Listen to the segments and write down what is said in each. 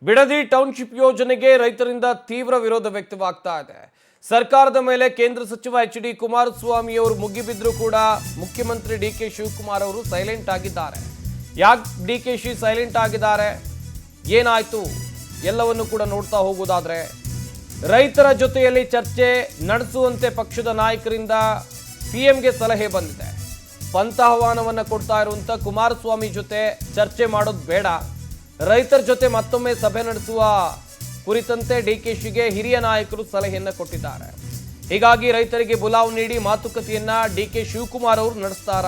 Bidadi township ಯೋಜನೆಗೆ ರೈತರಿಂದ ತೀವ್ರ ವಿರೋಧ ವ್ಯಕ್ತವಾಗ್ತಾ ಇದೆ. ಸರ್ಕಾರದ ಮೇಲೆ ಕೇಂದ್ರ ಸಚಿವ ಎಚ್.ಡಿ. ಕುಮಾರಸ್ವಾಮಿ ಅವರು ಮುಗಿಬಿದ್ರು ಕೂಡ ಮುಖ್ಯಮಂತ್ರಿ ಡಿ.ಕೆ. ಶಿವಕುಮಾರ್ ಅವರು ಸೈಲೆಂಟ್ ಆಗಿದ್ದಾರೆ. ಯಾಕೆ ಡಿ.ಕೆ. ಸೈಲೆಂಟ್ ಆಗಿದ್ದಾರೆ, ಏನಾಯ್ತು ಎಲ್ಲವನ್ನು ಕೂಡ ನೋಡ್ತಾ ಹೋಗುವುದಾದ್ರೆ, ರೈತರ ಜೊತೆಯಲ್ಲಿ ಚರ್ಚೆ ನಡೆಸುವಂತೆ ಪಕ್ಷದ ನಾಯಕರಿಂದ ಸಿಎಂಗೆ ಸಲಹೆ ಬಂದಿದೆ. ಪಂಥಾಹ್ವಾನವನ್ನು ಕೊಡ್ತಾ ಇರುವಂತ ಕುಮಾರಸ್ವಾಮಿ ಜೊತೆ ಚರ್ಚೆ ಮಾಡೋದು ಬೇಡ, ರೈತರ ಜೊತೆ ಮತ್ತೊಮ್ಮೆ ಸಭೆ ನಡೆಸುವ ಕುರಿತಂತೆ ಡಿ.ಕೆ.ಶಿಗೆ ಹಿರಿಯ ನಾಯಕರು ಸಲಹೆಯನ್ನು ಕೊಟ್ಟಿದ್ದಾರೆ. ಹೀಗಾಗಿ ರೈತರಿಗೆ ಬುಲಾವ್ ನೀಡಿ ಮಾತುಕತೆಯನ್ನ ಡಿ.ಕೆ. ಶಿವಕುಮಾರ್ ಅವರು ನಡೆಸ್ತಾರ.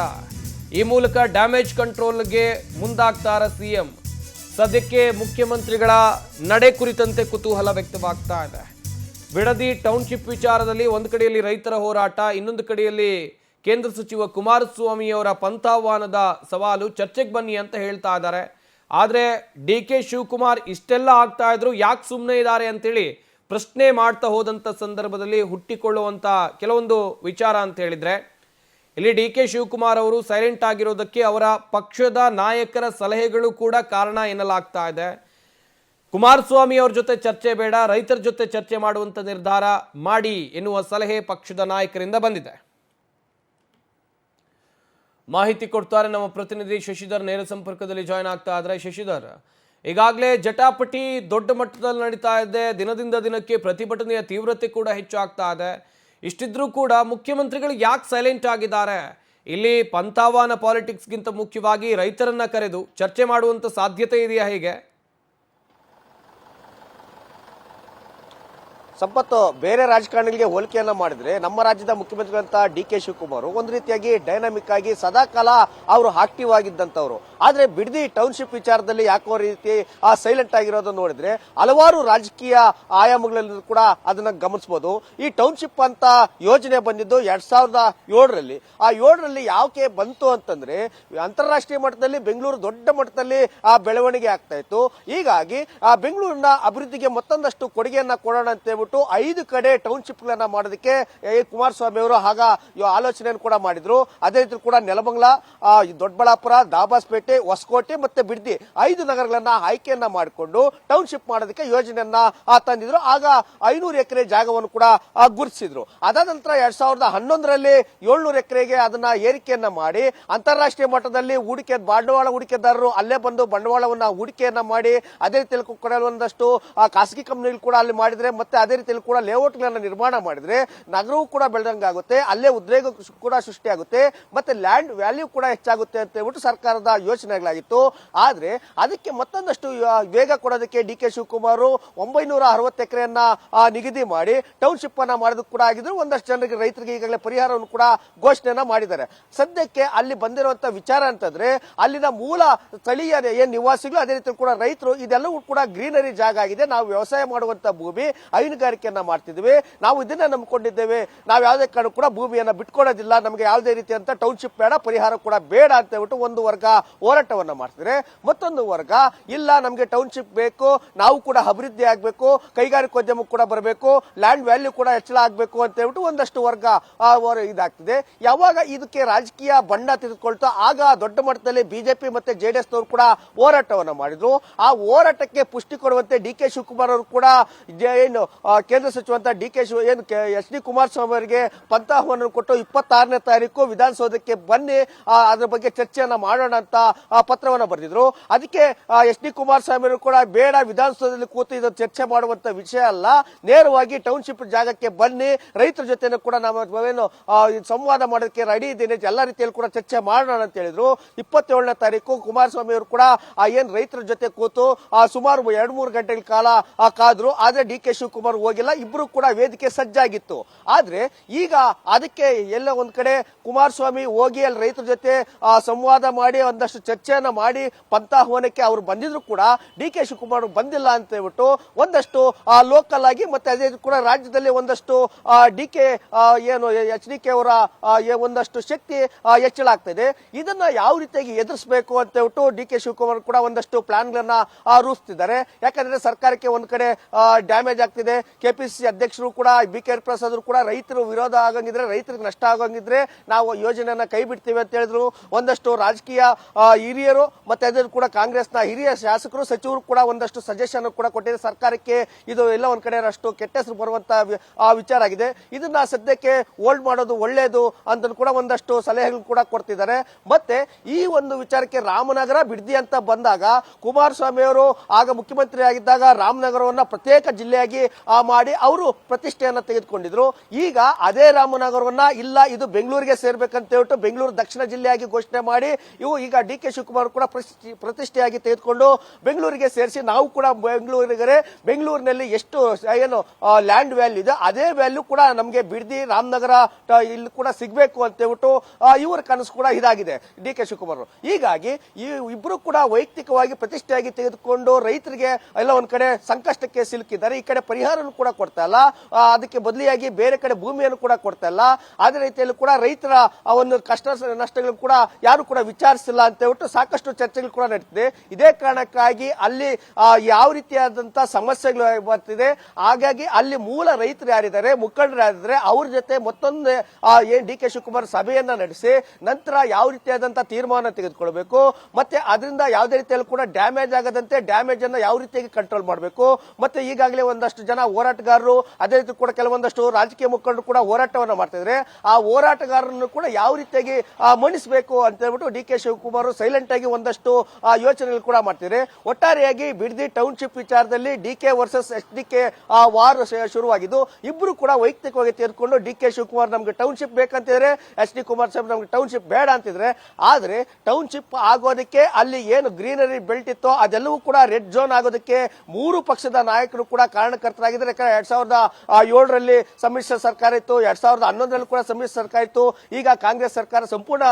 ಈ ಮೂಲಕ ಡ್ಯಾಮೇಜ್ ಕಂಟ್ರೋಲ್ಗೆ ಮುಂದಾಗ್ತಾರ ಸಿಎಂ. ಸದ್ಯಕ್ಕೆ ಮುಖ್ಯಮಂತ್ರಿಗಳ ನಡೆ ಕುರಿತಂತೆ ಕುತೂಹಲ ವ್ಯಕ್ತವಾಗ್ತಾ ಇದೆ. ಬಿಡದಿ ಟೌನ್ಶಿಪ್ ವಿಚಾರದಲ್ಲಿ ಒಂದು ಕಡೆಯಲ್ಲಿ ರೈತರ ಹೋರಾಟ, ಇನ್ನೊಂದು ಕಡೆಯಲ್ಲಿ ಕೇಂದ್ರ ಸಚಿವ ಕುಮಾರಸ್ವಾಮಿ ಅವರ ಪಂಥಾಹ್ವಾನದ ಸವಾಲು. ಚರ್ಚೆಗೆ ಬನ್ನಿ ಅಂತ ಹೇಳ್ತಾ ಇದ್ದಾರೆ. ಆದರೆ ಡಿ.ಕೆ. ಶಿವಕುಮಾರ್ ಇಷ್ಟೆಲ್ಲ ಆಗ್ತಾ ಇದ್ರು, ಯಾಕೆ ಸುಮ್ಮನೆ ಇದ್ದಾರೆ ಅಂತೇಳಿ ಪ್ರಶ್ನೆ ಮಾಡ್ತಾ ಹೋದಂಥ ಸಂದರ್ಭದಲ್ಲಿ ಹುಟ್ಟಿಕೊಳ್ಳುವಂಥ ಕೆಲವೊಂದು ವಿಚಾರ ಅಂತ ಹೇಳಿದ್ರೆ, ಇಲ್ಲಿ ಡಿ.ಕೆ. ಶಿವಕುಮಾರ್ ಅವರು ಸೈಲೆಂಟ್ ಆಗಿರೋದಕ್ಕೆ ಅವರ ಪಕ್ಷದ ನಾಯಕರ ಸಲಹೆಗಳು ಕೂಡ ಕಾರಣ ಎನ್ನಲಾಗ್ತಾ ಇದೆ. ಕುಮಾರಸ್ವಾಮಿ ಅವ್ರ ಜೊತೆ ಚರ್ಚೆ ಬೇಡ, ರೈತರ ಜೊತೆ ಚರ್ಚೆ ಮಾಡುವಂಥ ನಿರ್ಧಾರ ಮಾಡಿ ಎನ್ನುವ ಸಲಹೆ ಪಕ್ಷದ ನಾಯಕರಿಂದ ಬಂದಿದೆ. ಮಾಹಿತಿ ಕೊಡ್ತಾರೆ ನಮ್ಮ ಪ್ರತಿನಿಧಿ ಶಶಿಧರ್, ನೇರ ಸಂಪರ್ಕದಲ್ಲಿ ಜಾಯ್ನ್ ಆಗ್ತಾ ಇದ್ದಾರೆ. ಶಶಿಧರ್, ಈಗಾಗಲೇ ಜಟಾಪಟಿ ದೊಡ್ಡ ಮಟ್ಟದಲ್ಲಿ ನಡೀತಾ ಇದೆ. ದಿನದಿಂದ ದಿನಕ್ಕೆ ಪ್ರತಿಭಟನೆಯ ತೀವ್ರತೆ ಕೂಡ ಹೆಚ್ಚಾಗ್ತಾ ಇದೆ. ಇಷ್ಟಿದ್ರೂ ಕೂಡ ಮುಖ್ಯಮಂತ್ರಿಗಳು ಯಾಕೆ ಸೈಲೆಂಟ್ ಆಗಿದ್ದಾರೆ? ಇಲ್ಲಿ ಪಂಥಾಹ್ವಾನ ಪಾಲಿಟಿಕ್ಸ್ಗಿಂತ ಮುಖ್ಯವಾಗಿ ರೈತರನ್ನ ಕರೆದು ಚರ್ಚೆ ಮಾಡುವಂತ ಸಾಧ್ಯತೆ ಇದೆಯಾ? ಹೇಗೆ ಸಂಪತ್ತು ಬೇರೆ ರಾಜಕಾರಣಿಗಳಿಗೆ ಹೋಲಿಕೆಯನ್ನ ಮಾಡಿದ್ರೆ ನಮ್ಮ ರಾಜ್ಯದ ಮುಖ್ಯಮಂತ್ರಿಗಳಂತ ಡಿ.ಕೆ. ಶಿವಕುಮಾರ್ ಒಂದು ರೀತಿಯಾಗಿ ಡೈನಾಮಿಕ್ ಆಗಿ ಸದಾಕಾಲ ಅವರು ಆಕ್ಟಿವ್ ಆಗಿದ್ದಂತವ್ರು. ಆದ್ರೆ ಬಿಡದಿ ಟೌನ್ಶಿಪ್ ವಿಚಾರದಲ್ಲಿ ಯಾಕೋ ರೀತಿ ಸೈಲೆಂಟ್ ಆಗಿರೋದನ್ನ ನೋಡಿದ್ರೆ ಹಲವಾರು ರಾಜಕೀಯ ಆಯಾಮಗಳಲ್ಲಿ ಕೂಡ ಅದನ್ನ ಗಮನಿಸಬಹುದು. ಈ ಟೌನ್ಶಿಪ್ ಅಂತ ಯೋಜನೆ ಬಂದಿದ್ದು 2007ರಲ್ಲಿ. ಆ 7ರಲ್ಲಿ ಯಾಕೆ ಬಂತು ಅಂತಂದ್ರೆ ಅಂತಾರಾಷ್ಟ್ರೀಯ ಮಟ್ಟದಲ್ಲಿ ಬೆಂಗಳೂರು ದೊಡ್ಡ ಮಟ್ಟದಲ್ಲಿ ಆ ಬೆಳವಣಿಗೆ ಆಗ್ತಾ ಇತ್ತು. ಹೀಗಾಗಿ ಆ ಬೆಂಗಳೂರಿನ ಅಭಿವೃದ್ಧಿಗೆ ಮತ್ತೊಂದಷ್ಟು ಕೊಡುಗೆಯನ್ನ ಕೊಡೋಣ ಅಂತ ಹೇಳ್ಬಿಟ್ಟು 5 ಕಡೆ ಟೌನ್ಶಿಪ್ ಗಳನ್ನ ಮಾಡೋದಕ್ಕೆ ಕುಮಾರಸ್ವಾಮಿ ಅವರು ಆಗ ಆಲೋಚನೆಯನ್ನು ಕೂಡ ಮಾಡಿದ್ರು. ಅದೇ ರೀತಿ ಕೂಡ ನೆಲಮಂಗಲ, ದೊಡ್ಡಬಳ್ಳಾಪುರ, ದಾಬಾಸ್ಪೇಟೆ, ಹೊಸಕೋಟೆ ಮತ್ತೆ ಬಿಡದಿ 5 ನಗರಗಳನ್ನ ಆಯ್ಕೆಯನ್ನ ಮಾಡಿಕೊಂಡು ಟೌನ್ಶಿಪ್ ಮಾಡೋದಕ್ಕೆ ಯೋಜನೆಯನ್ನ ತಂದಿದ್ರು. ಆಗ 500 ಎಕರೆ ಜಾಗವನ್ನು ಕೂಡ ಗುರುತಿಸಿದ್ರು. ಅದಾದ ನಂತರ 2011ರಲ್ಲಿ 700 ಎಕರೆಗೆ ಅದನ್ನ ಏರಿಕೆಯನ್ನ ಮಾಡಿ ಅಂತಾರಾಷ್ಟ್ರೀಯ ಮಟ್ಟದಲ್ಲಿ ಬಂಡವಾಳ ಹೂಡಿಕೆದಾರರು ಅಲ್ಲೇ ಬಂದು ಬಂಡವಾಳವನ್ನ ಹೂಡಿಕೆಯನ್ನ ಮಾಡಿ ಅದೇ ರೀತಿಯಲ್ಲಿ ಕೂಡ ಒಂದಷ್ಟು ಖಾಸಗಿ ಕಂಪನಿಗಳು ಕೂಡ ಅಲ್ಲಿ ಮಾಡಿದ್ರೆ, ಮತ್ತೆ ಅದೇ ರೀತಿಯಲ್ಲಿ ಕೂಡ ಲೇಔಟ್ ಗಳನ್ನ ನಿರ್ಮಾಣ ಮಾಡಿದ್ರೆ ನಗರವೂ ಕೂಡ ಬೆಳೆದಂಗಾಗುತ್ತೆ, ಅಲ್ಲೇ ಉದ್ಯೋಗ ಕೂಡ ಸೃಷ್ಟಿಯಾಗುತ್ತೆ, ಮತ್ತೆ ಲ್ಯಾಂಡ್ ವ್ಯಾಲ್ಯೂ ಕೂಡ ಹೆಚ್ಚಾಗುತ್ತೆ ಅಂತ ಹೇಳ್ಬಿಟ್ಟು ಸರ್ಕಾರದ ಯೋಚನೆಗಳಾಗಿತ್ತು. ಆದ್ರೆ ಅದಕ್ಕೆ ಮತ್ತೊಂದಷ್ಟು ವೇಗ ಕೊಡೋದಕ್ಕೆ ಡಿ.ಕೆ. ಶಿವಕುಮಾರ್ 960 ಎಕರೆಯನ್ನ ನಿಗದಿ ಮಾಡಿ ಟೌನ್ಶಿಪ್ ಅನ್ನ ಮಾಡೋದಕ್ಕೆ ಕೂಡ ಆಗಿದ್ರು. ಒಂದಷ್ಟು ಜನರಿಗೆ ರೈತರಿಗೆ ಈಗಾಗಲೇ ಪರಿಹಾರವನ್ನು ಕೂಡ ಘೋಷಣೆಯನ್ನ ಮಾಡಿದ್ದಾರೆ. ಸದ್ಯಕ್ಕೆ ಅಲ್ಲಿ ಬಂದಿರುವಂತಹ ವಿಚಾರ ಅಂತಂದ್ರೆ ಅಲ್ಲಿನ ಮೂಲ ಸ್ಥಳೀಯ ಏನ್ ನಿವಾಸಿಗಳು ಅದೇ ರೀತಿ ಕೂಡ ರೈತರು ಇದೆಲ್ಲವೂ ಕೂಡ ಗ್ರೀನರಿ ಜಾಗ ಆಗಿದೆ, ನಾವು ವ್ಯವಸಾಯ ಮಾಡುವಂತ ಭೂಮಿ, ಹೈನುಗಾರಿಕೆಯನ್ನ ಮಾಡ್ತಿದ್ವಿ, ನಾವು ಇದನ್ನ ನಂಬಿಕೊಂಡಿದ್ದೇವೆ, ನಾವು ಯಾವುದೇ ಕಾರಣ ಕೂಡ ಭೂಮಿಯನ್ನ ಬಿಟ್ಕೊಡೋದಿಲ್ಲ, ನಮಗೆ ಯಾವುದೇ ರೀತಿಯಂತ ಟೌನ್ಶಿಪ್ ಬೇಡ, ಪರಿಹಾರ ಕೂಡ ಬೇಡ ಅಂತ ಹೇಳ್ಬಿಟ್ಟು ಒಂದು ವರ್ಗ ಹೋರಾಟವನ್ನ ಮಾಡ್ತಿದ್ರೆ, ಮತ್ತೊಂದು ವರ್ಗ ಇಲ್ಲ ನಮಗೆ ಟೌನ್ಶಿಪ್ ಬೇಕು, ನಾವು ಕೂಡ ಅಭಿವೃದ್ಧಿ ಆಗ್ಬೇಕು, ಕೈಗಾರಿಕೋದ್ಯಮ ಕೂಡ ಬರಬೇಕು, ಲ್ಯಾಂಡ್ ವ್ಯಾಲ್ಯೂ ಕೂಡ ಹೆಚ್ಚಳ ಆಗ್ಬೇಕು ಅಂತ ಹೇಳ್ಬಿಟ್ಟು ಒಂದಷ್ಟು ವರ್ಗ ಇದಾಗ್ತಿದೆ. ಯಾವಾಗ ಇದಕ್ಕೆ ರಾಜಕೀಯ ಬಣ್ಣ ತೆಗೆದುಕೊಳ್ತಾ ಆಗ ದೊಡ್ಡ ಮಟ್ಟದಲ್ಲಿ ಬಿಜೆಪಿ ಮತ್ತೆ ಜೆಡಿಎಸ್ ನವರು ಕೂಡ ಹೋರಾಟವನ್ನ ಮಾಡಿದ್ರು. ಆ ಹೋರಾಟಕ್ಕೆ ಪುಷ್ಟಿ ಕೊಡುವಂತೆ ಡಿ.ಕೆ. ಶಿವಕುಮಾರ್ ಅವರು ಕೂಡ ಏನು ಕೇಂದ್ರ ಸಚಿವ ಅಂತ ಎಚ್.ಡಿ. ಕುಮಾರಸ್ವಾಮಿ ಅವರಿಗೆ ಪಂಥಾಹ್ವಾನ ಕೊಟ್ಟು 26ನೇ ತಾರೀಕು ವಿಧಾನಸೌಧಕ್ಕೆ ಬನ್ನಿ, ಅದರ ಬಗ್ಗೆ ಚರ್ಚೆಯನ್ನ ಮಾಡೋಣ ಅಂತ ಪತ್ರವನ್ನ ಬರೆದಿದ್ರು. ಅದಕ್ಕೆ ಎಚ್.ಡಿ. ಕುಮಾರಸ್ವಾಮಿ ಅವರು ಕೂಡ ಬೇಡ, ವಿಧಾನಸೌಧದಲ್ಲಿ ಕೂತು ಇದು ಚರ್ಚೆ ಮಾಡುವಂತ ವಿಷಯ ಅಲ್ಲ, ನೇರವಾಗಿ ಟೌನ್ಶಿಪ್ ಜಾಗಕ್ಕೆ ಬನ್ನಿ, ರೈತರ ಜೊತೆ ಕೂಡ ನಾವು ಸಂವಾದ ಮಾಡೋದಕ್ಕೆ ರೆಡಿ ಇದ್ದೇನೆ, ಎಲ್ಲ ರೀತಿಯಲ್ಲಿ ಕೂಡ ಚರ್ಚೆ ಮಾಡೋಣ ಅಂತ ಹೇಳಿದ್ರು. 27ನೇ ತಾರೀಕು ಕುಮಾರಸ್ವಾಮಿ ಅವರು ಕೂಡ ಏನ್ ರೈತರ ಜೊತೆ ಕೂತು ಸುಮಾರು 2-3 ಗಂಟೆಗಳ ಕಾಲ ಕಾದ್ರು. ಆದ್ರೆ ಡಿ.ಕೆ. ಶಿವಕುಮಾರ್ ಹೋಗಿಲ್ಲ, ಇಬ್ರು ಕೂಡ ವೇದಿಕೆ ಸಜ್ಜಾಗಿತ್ತು. ಆದ್ರೆ ಈಗ ಅದಕ್ಕೆ ಎಲ್ಲ ಒಂದ್ ಕಡೆ ಕುಮಾರಸ್ವಾಮಿ ಹೋಗಿ ಅಲ್ಲಿ ರೈತರ ಜೊತೆ ಸಂವಾದ ಮಾಡಿ ಒಂದಷ್ಟು ಚರ್ಚೆಯನ್ನ ಮಾಡಿ ಪಂಥಾಹ್ವಾನಕ್ಕೆ ಅವರು ಬಂದಿದ್ರು ಕೂಡ ಡಿ.ಕೆ. ಶಿವಕುಮಾರ್ ಬಂದಿಲ್ಲ ಅಂತ ಹೇಳ್ಬಿಟ್ಟು ಒಂದಷ್ಟು ಲೋಕಲ್ ಆಗಿ ಮತ್ತೆ ಅದೇ ಕೂಡ ರಾಜ್ಯದಲ್ಲಿ ಒಂದಷ್ಟು ಡಿ.ಕೆ. ಎಚ್.ಡಿ.ಕೆ. ಅವರ ಒಂದಷ್ಟು ಶಕ್ತಿ ಹೆಚ್ಚಳ ಆಗ್ತಾ ಇದೆ. ಇದನ್ನ ಯಾವ ರೀತಿಯಾಗಿ ಎದುರಿಸಬೇಕು ಅಂತ ಹೇಳ್ಬಿಟ್ಟು ಡಿ.ಕೆ. ಶಿವಕುಮಾರ್ ಕೂಡ ಒಂದಷ್ಟು ಪ್ಲಾನ್ ಗಳನ್ನ ರೂಪಿಸ್ತಿದ್ದಾರೆ. ಯಾಕಂದ್ರೆ ಸರ್ಕಾರಕ್ಕೆ ಒಂದ್ ಕಡೆ ಡ್ಯಾಮೇಜ್ ಆಗ್ತಿದೆ, ಕೆಪಿಸಿಸಿ ಅಧ್ಯಕ್ಷರು ಕೂಡ BK ಪ್ರಸಾದ್ ಕೂಡ ರೈತರು ವಿರೋಧ ಆಗಂಗಿದ್ರೆ, ರೈತರಿಗೆ ನಷ್ಟ ಆಗಂಗಿದ್ರೆ ನಾವು ಯೋಜನೆಯನ್ನ ಕೈ ಬಿಡ್ತೀವಿ ಅಂತ ಹೇಳಿದ್ರು. ಒಂದಷ್ಟು ರಾಜಕೀಯ ಹಿರಿಯರು ಮತ್ತೆ ಅದ್ರ ಕೂಡ ಕಾಂಗ್ರೆಸ್ನ ಹಿರಿಯ ಶಾಸಕರು ಸಚಿವರು ಕೂಡ ಒಂದಷ್ಟು ಸಜೆಷನ್ ಕೂಡ ಕೊಟ್ಟಿದ್ದಾರೆ ಸರ್ಕಾರಕ್ಕೆ. ಇದು ಎಲ್ಲ ಒಂದ್ ಕಡೆ ಅಷ್ಟು ಕೆಟ್ಟ ಹೆಸರು ಬರುವಂತ ವಿಚಾರ ಆಗಿದೆ. ಇದನ್ನ ಸದ್ಯಕ್ಕೆ ಹೋಲ್ಡ್ ಮಾಡೋದು ಒಳ್ಳೇದು ಅಂತ ಕೂಡ ಒಂದಷ್ಟು ಸಲಹೆಗಳು ಕೂಡ ಕೊಡ್ತಿದ್ದಾರೆ. ಮತ್ತೆ ಈ ಒಂದು ವಿಚಾರಕ್ಕೆ ರಾಮನಗರ ಬಿಡದಿ ಅಂತ ಬಂದಾಗ ಕುಮಾರಸ್ವಾಮಿ ಅವರು ಆಗ ಮುಖ್ಯಮಂತ್ರಿ ಆಗಿದ್ದಾಗ ರಾಮನಗರವನ್ನ ಪ್ರತ್ಯೇಕ ಜಿಲ್ಲೆಯಾಗಿ ಮಾಡಿ ಅವರು ಪ್ರತಿಷ್ಠೆಯನ್ನ ತೆಗೆದುಕೊಂಡಿದ್ರು. ಈಗ ಅದೇ ರಾಮನಗರವನ್ನ ಇಲ್ಲ ಇದು ಬೆಂಗಳೂರಿಗೆ ಸೇರ್ಬೇಕಂತ ಹೇಳ್ಬಿಟ್ಟು ಬೆಂಗಳೂರು ದಕ್ಷಿಣ ಜಿಲ್ಲೆಯಾಗಿ ಘೋಷಣೆ ಮಾಡಿ ಇವು ಈಗ DK ಶಿವಕುಮಾರ್ ಕೂಡ ಪ್ರತಿಷ್ಠೆಯಾಗಿ ತೆಗೆದುಕೊಂಡು ಬೆಂಗಳೂರಿಗೆ ಸೇರಿಸಿ ನಾವು ಕೂಡ ಬೆಂಗಳೂರಿನಲ್ಲಿ ಎಷ್ಟು ಏನು ಲ್ಯಾಂಡ್ ವ್ಯಾಲ್ಯೂ ಇದೆ ಅದೇ ವ್ಯಾಲ್ಯೂ ಕೂಡ ನಮಗೆ ಬಿಡದಿ ರಾಮನಗರ ಇಲ್ಲಿ ಕೂಡ ಸಿಗಬೇಕು ಅಂತ ಹೇಳ್ಬಿಟ್ಟು ಇವರ ಕನಸು ಕೂಡ ಇದಾಗಿದೆ DK ಶಿವಕುಮಾರ್. ಹೀಗಾಗಿ ಈ ಇಬ್ರು ಕೂಡ ವೈಯಕ್ತಿಕವಾಗಿ ಪ್ರತಿಷ್ಠೆಯಾಗಿ ತೆಗೆದುಕೊಂಡು ರೈತರಿಗೆ ಎಲ್ಲ ಒಂದ್ ಕಡೆ ಸಂಕಷ್ಟಕ್ಕೆ ಸಿಲುಕಿದ್ದಾರೆ. ಈ ಕಡೆ ಪರಿಹಾರವನ್ನು ಕೂಡ ಕೊಡ್ತಾ ಇಲ್ಲ, ಅದಕ್ಕೆ ಬದಲಿಯಾಗಿ ಬೇರೆ ಕಡೆ ಭೂಮಿಯನ್ನು ಕೂಡ ಕೊಡ್ತಾ ಇಲ್ಲ. ಅದೇ ರೀತಿಯಲ್ಲಿ ಕೂಡ ರೈತರ ಒಂದು ಕಷ್ಟ ನಷ್ಟಗಳು ಕೂಡ ಯಾರು ಕೂಡ ವಿಚಾರಿಸಿಲ್ಲ ಅಂತ ಹೇಳ್ಬಿಟ್ಟು ಸಾಕಷ್ಟು ಚರ್ಚೆಗಳು ಕೂಡ ನಡೀತಿದೆ. ಇದೇ ಕಾರಣಕ್ಕಾಗಿ ಅಲ್ಲಿ ಯಾವ ರೀತಿಯಾದಂತಹ ಸಮಸ್ಯೆಗಳು ಬರ್ತಿದೆ. ಹಾಗಾಗಿ ಅಲ್ಲಿ ಮೂಲ ರೈತರು ಯಾರಿದ್ದಾರೆ, ಮುಖಂಡರು ಯಾರಿದ್ದಾರೆ, ಅವ್ರ ಜೊತೆ ಮತ್ತೊಂದು ಏನ್ DK ಶಿವಕುಮಾರ್ ಸಭೆಯನ್ನ ನಡೆಸಿ ನಂತರ ಯಾವ ರೀತಿಯಾದಂತಹ ತೀರ್ಮಾನ ತೆಗೆದುಕೊಳ್ಬೇಕು, ಮತ್ತೆ ಅದರಿಂದ ಯಾವುದೇ ರೀತಿಯಲ್ಲಿ ಕೂಡ ಡ್ಯಾಮೇಜ್ ಆಗದಂತೆ ಡ್ಯಾಮೇಜ್ ಅನ್ನ ಯಾವ ರೀತಿಯಾಗಿ ಕಂಟ್ರೋಲ್ ಮಾಡಬೇಕು. ಮತ್ತೆ ಈಗಾಗಲೇ ಒಂದಷ್ಟು ಜನ ಹೋರಾಟಗಾರರು ಅದೇ ರೀತಿ ಕೂಡ ಕೆಲವೊಂದಷ್ಟು ರಾಜಕೀಯ ಮುಖಂಡರು ಕೂಡ ಹೋರಾಟವನ್ನ ಮಾಡ್ತಿದ್ರೆ ಆ ಹೋರಾಟಗಾರರನ್ನು ಕೂಡ ಯಾವ ರೀತಿಯಾಗಿ ಮಣಿಸಬೇಕು ಅಂತ ಹೇಳ್ಬಿಟ್ಟು DK ಶಿವಕುಮಾರ್ ಸೈಲೆಂಟ್ ಆಗಿ ಒಂದಷ್ಟು ಯೋಚನೆಗಳು ಕೂಡ ಮಾಡ್ತಿದ್ದಾರೆ. ಒಟ್ಟಾರೆಯಾಗಿ ಬಿಡದಿ ಟೌನ್ಶಿಪ್ ವಿಚಾರದಲ್ಲಿ DK ವರ್ಸಸ್ HDK ವಾರ್ ಶುರುವಾಗಿದ್ದು ಇಬ್ರು ಕೂಡ ವೈಯಕ್ತಿಕವಾಗಿ ತೆಗೆದುಕೊಂಡು DK ಶಿವಕುಮಾರ್ ನಮ್ಗೆ ಟೌನ್ಶಿಪ್ ಬೇಕಂತಿದ್ರೆ, HD ಕುಮಾರಸ್ವಾಮಿ ನಮ್ಗೆ ಟೌನ್ಶಿಪ್ ಬೇಡ ಅಂತಿದ್ರೆ. ಆದ್ರೆ ಟೌನ್ಶಿಪ್ ಆಗೋದಕ್ಕೆ ಅಲ್ಲಿ ಏನು ಗ್ರೀನರಿ ಬೆಲ್ಟ್ ಇತ್ತೋ ಅದೆಲ್ಲವೂ ಕೂಡ ರೆಡ್ ಝೋನ್ ಆಗೋದಕ್ಕೆ ಮೂರು ಪಕ್ಷದ ನಾಯಕರು ಕೂಡ ಕಾರಣಕರ್ತರಾಗಿದ್ದಾರೆ. 2007ರಲ್ಲಿ ಸಮ್ಮಿಶ್ರ ಸರ್ಕಾರ ಇತ್ತು, 2011ರಲ್ಲಿ ಕೂಡ ಸಮ್ಮಿಶ್ರ ಸರ್ಕಾರ ಇತ್ತು. ಈಗ ಕಾಂಗ್ರೆಸ್ ಸರ್ಕಾರ ಸಂಪೂರ್ಣ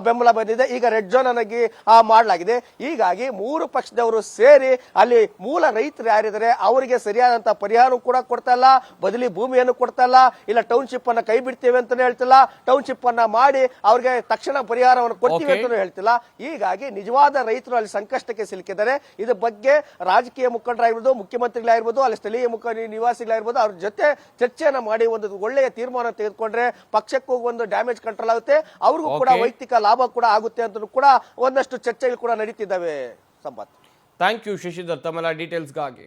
ಬೆಂಬಲ ಬಂದಿದೆ. ಈಗ ರೆಡ್ ಝೋನ್ ಆಗಿ ಮಾಡಲಾಗಿದೆ. ಹೀಗಾಗಿ ಮೂರು ಪಕ್ಷದವರು ಸೇರಿ ಅಲ್ಲಿ ಮೂಲ ರೈತರು ಯಾರಿದ್ದಾರೆ ಅವರಿಗೆ ಸರಿಯಾದಂತಹ ಪರಿಹಾರ ಕೂಡ ಕೊಡ್ತಾ ಇಲ್ಲ, ಬದಲಿ ಭೂಮಿಯನ್ನು ಕೊಡ್ತಾ ಇಲ್ಲ, ಇಲ್ಲ ಟೌನ್ಶಿಪ್ ಅನ್ನ ಕೈ ಬಿಡ್ತೇವೆ ಅಂತ ಹೇಳ್ತಿಲ್ಲ, ಟೌನ್ಶಿಪ್ ಅನ್ನ ಮಾಡಿ ಅವ್ರಿಗೆ ತಕ್ಷಣ ಪರಿಹಾರವನ್ನು ಕೊಡ್ತೀವಿ ಅಂತ ಹೇಳ್ತಿಲ್ಲ. ಹೀಗಾಗಿ ನಿಜವಾದ ರೈತರು ಅಲ್ಲಿ ಸಂಕಷ್ಟಕ್ಕೆ ಸಿಲುಕಿದ್ದಾರೆ. ಇದ್ರ ಬಗ್ಗೆ ರಾಜಕೀಯ ಮುಖಂಡರಾಗಿರ್ಬೋದು, ಮುಖ್ಯಮಂತ್ರಿಗಳಾಗಿರ್ಬೋದು, ಅಲ್ಲಿ ಸ್ಥಳೀಯ ನಿವಾಸಿಗಳಾಗಿರ್ಬೋದು ಅವ್ರ ಜೊತೆ ಚರ್ಚೆಯನ್ನ ಮಾಡಿ ಒಂದು ಒಳ್ಳೆಯ ತೀರ್ಮಾನ ತೆಗೆದುಕೊಂಡ್ರೆ ಪಕ್ಷಕ್ಕೂ ಒಂದು ಡ್ಯಾಮೇಜ್ ಕಂಟ್ರೋಲ್ ಆಗುತ್ತೆ, ಅವ್ರಿಗೂ ಕೂಡ ವೈಯಕ್ತಿಕ ಲಾಭ ಕೂಡ ಆಗುತ್ತೆ ಅಂತ ಕೂಡ ಒಂದಷ್ಟು ಚರ್ಚೆಗಳು ಕೂಡ ನಡೀತಿದ್ದಾವೆ. ಸಂಪತ್, ಥ್ಯಾಂಕ್ ಯು ಶಶಿಧರ್ ತಮ್ಮೆಲ್ಲ ಡೀಟೇಲ್ಸ್ಗಾಗಿ.